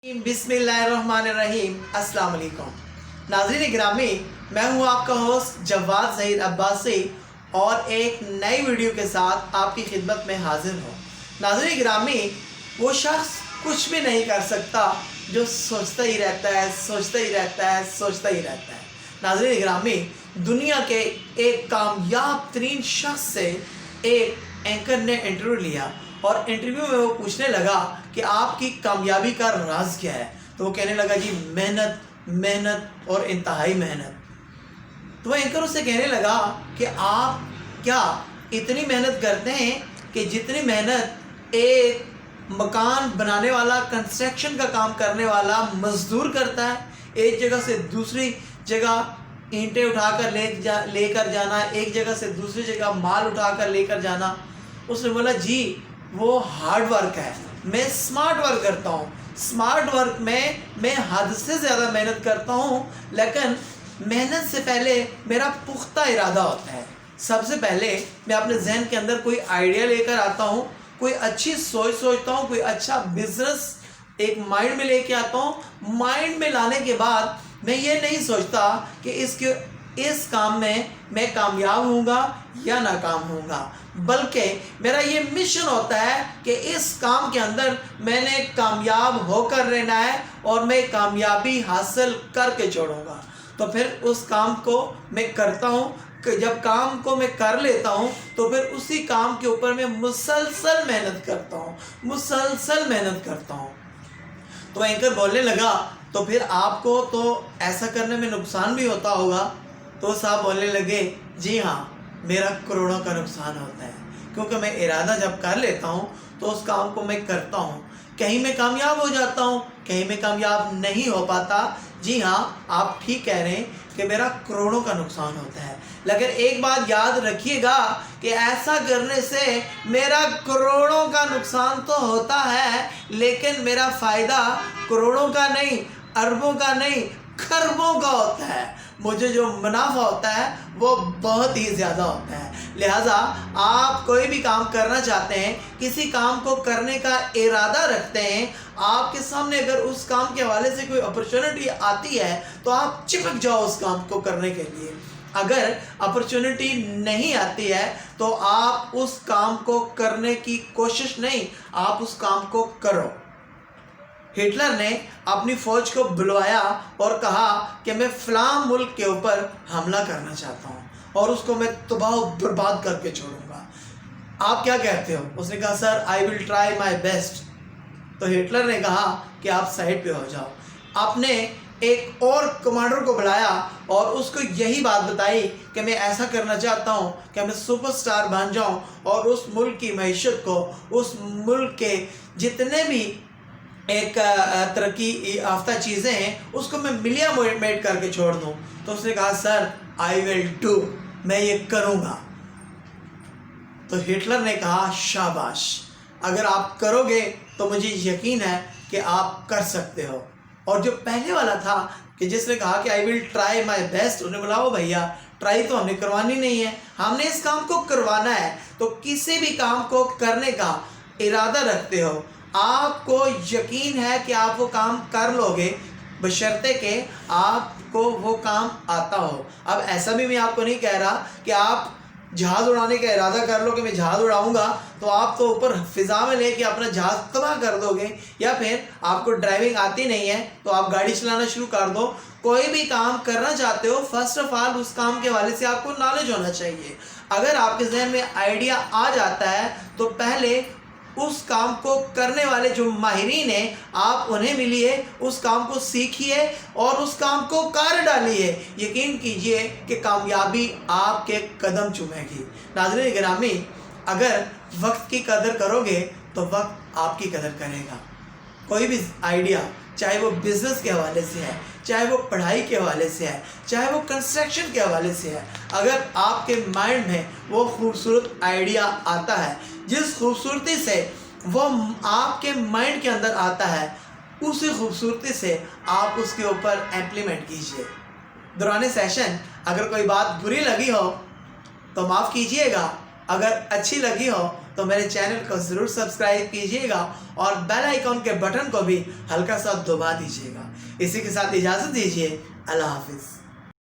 बिस्मिल्लाहिर्रहमानिर्रहीम अस्सलाम वालेकुम। नाज़रीन गिरामी, मैं हूं आपका होस्ट जवाद ज़हीर अब्बासी और एक नई वीडियो के साथ आपकी खिदमत में हाजिर हूं। नाज़रीन गिरामी, वो शख्स कुछ भी नहीं कर सकता जो सोचता ही रहता है, सोचता ही रहता है, सोचता ही रहता है। नाज़रीन गिरामी, दुनिया के एक कामयाब तरीन शख्स से एक एंकर ने इंटरव्यू लिया और इंटरव्यू में वो पूछने लगा कि आपकी कामयाबी का राज क्या है। तो वो कहने लगा जी मेहनत, मेहनत और इंतहाई मेहनत। तो वो एंकर उससे कहने लगा कि आप क्या इतनी मेहनत करते हैं कि जितनी मेहनत एक मकान बनाने वाला, कंस्ट्रक्शन का काम करने वाला मजदूर करता है, एक जगह से दूसरी जगह ईंटें उठाकर लेकर जाना, एक जगह से दूसरी जगह माल उठाकर लेकर जाना। उसने बोला जी वो हार्ड वर्क है, मैं स्मार्ट वर्क करता हूँ। स्मार्ट वर्क में मैं हद से ज़्यादा मेहनत करता हूँ, लेकिन मेहनत से पहले मेरा पुख्ता इरादा होता है। सबसे पहले मैं अपने जहन के अंदर कोई आइडिया लेकर आता हूँ, कोई अच्छी सोच सोचता हूँ, कोई अच्छा बिजनेस एक माइंड में लेके आता हूँ। माइंड में लाने के बाद मैं ये नहीं सोचता कि इस काम में मैं कामयाब होऊंगा या नाकाम होऊंगा, बल्कि मेरा ये मिशन होता है कि इस काम के अंदर मैंने कामयाब होकर रहना है और मैं कामयाबी हासिल करके छोड़ूंगा। तो फिर उस काम को मैं करता हूँ। जब काम को मैं कर लेता हूँ तो फिर उसी काम के ऊपर मैं मुसलसल मेहनत करता हूँ, मुसलसल मेहनत करता हूँ। तो एंकर बोलने लगा तो फिर आपको तो ऐसा करने में नुकसान भी होता होगा। तो साहब बोलने लगे जी हाँ, मेरा करोड़ों का नुकसान होता है, क्योंकि मैं इरादा जब कर लेता हूँ तो उस काम को मैं करता हूँ। कहीं मैं कामयाब हो जाता हूँ, कहीं मैं कामयाब नहीं हो पाता। जी हाँ, आप ठीक कह रहे हैं कि मेरा करोड़ों का नुकसान होता है, लेकिन एक बात याद रखिएगा कि ऐसा करने से मेरा करोड़ों का नुकसान तो होता है, लेकिन मेरा फ़ायदा करोड़ों का नहीं, अरबों का नहीं, खरबों का होता है। मुझे जो मुनाफा होता है वो बहुत ही ज़्यादा होता है। लिहाजा आप कोई भी काम करना चाहते हैं, किसी काम को करने का इरादा रखते हैं, आपके सामने अगर उस काम के हवाले से कोई अपॉर्चुनिटी आती है तो आप चिपक जाओ उस काम को करने के लिए। अगर अपॉर्चुनिटी नहीं आती है तो आप उस काम को करने की कोशिश नहीं, आप उस काम को करो। हिटलर ने अपनी फ़ौज को बुलवाया और कहा कि मैं फ़लाँ मुल्क के ऊपर हमला करना चाहता हूँ और उसको मैं तबाह बर्बाद करके छोड़ूंगा। आप क्या कहते हो? उसने कहा sir I will try my best. तो हिटलर ने कहा कि आप साइड पे हो जाओ। आपने एक और कमांडर को बुलाया और उसको यही बात बताई कि मैं ऐसा करना चाहता हूँ कि मैं सुपरस्टार बन जाऊँ और उस मुल्क की मईशत को, उस मुल्क के जितने भी एक तरक्की याफ्ता चीज़ें हैं उसको मैं मिलिया मेड करके छोड़ दूँ। तो उसने कहा सर आई विल डू, मैं ये करूँगा। तो हिटलर ने कहा शाबाश, अगर आप करोगे तो मुझे यकीन है कि आप कर सकते हो। और जो पहले वाला था कि जिसने कहा कि I will try my best, उन्हें बोला ओ भैया ट्राई तो हमने करवानी नहीं है, हमने इस काम को करवाना है। तो किसी भी काम को करने का इरादा रखते हो, आपको यकीन है कि आप वो काम कर लोगे, बशर्ते कि आपको वो काम आता हो। अब ऐसा भी मैं आपको नहीं कह रहा कि आप जहाज़ उड़ाने का इरादा कर लो कि मैं जहाज़ उड़ाऊंगा, तो आप तो ऊपर फ़िज़ा में लेके अपना जहाज़ तबाह कर दोगे। या फिर आपको ड्राइविंग आती नहीं है तो आप गाड़ी चलाना शुरू कर दो। कोई भी काम करना चाहते हो, फर्स्ट ऑफ ऑल उस काम के हवाले से आपको नॉलेज होना चाहिए। अगर आपके जहन में आइडिया आ जाता है तो पहले उस काम को करने वाले जो माहिरीन हैं आप उन्हें मिलिए, उस काम को सीखिए और उस काम को कर डालिए। यकीन कीजिए कि कामयाबी आपके कदम चूमेगी। नाज़रीन गिरामी, अगर वक्त की कदर करोगे तो वक्त आपकी कदर करेगा। कोई भी आइडिया, चाहे वो बिज़नेस के हवाले से है, चाहे वो पढ़ाई के हवाले से है, चाहे वो कंस्ट्रक्शन के हवाले से है, अगर आपके माइंड में वो खूबसूरत आइडिया आता है, जिस खूबसूरती से वो आपके माइंड के अंदर आता है, उसी खूबसूरती से आप उसके ऊपर इम्प्लीमेंट कीजिए। दौरान सेशन अगर कोई बात बुरी लगी हो तो माफ़ कीजिएगा, अगर अच्छी लगी हो तो تو میرے چینل کو ضرور سبسکرائب کیجیے گا اور بیل آئیکن کے بٹن کو بھی ہلکا سا دبا دیجیے گا۔ اسی کے ساتھ اجازت دیجیے، اللہ حافظ۔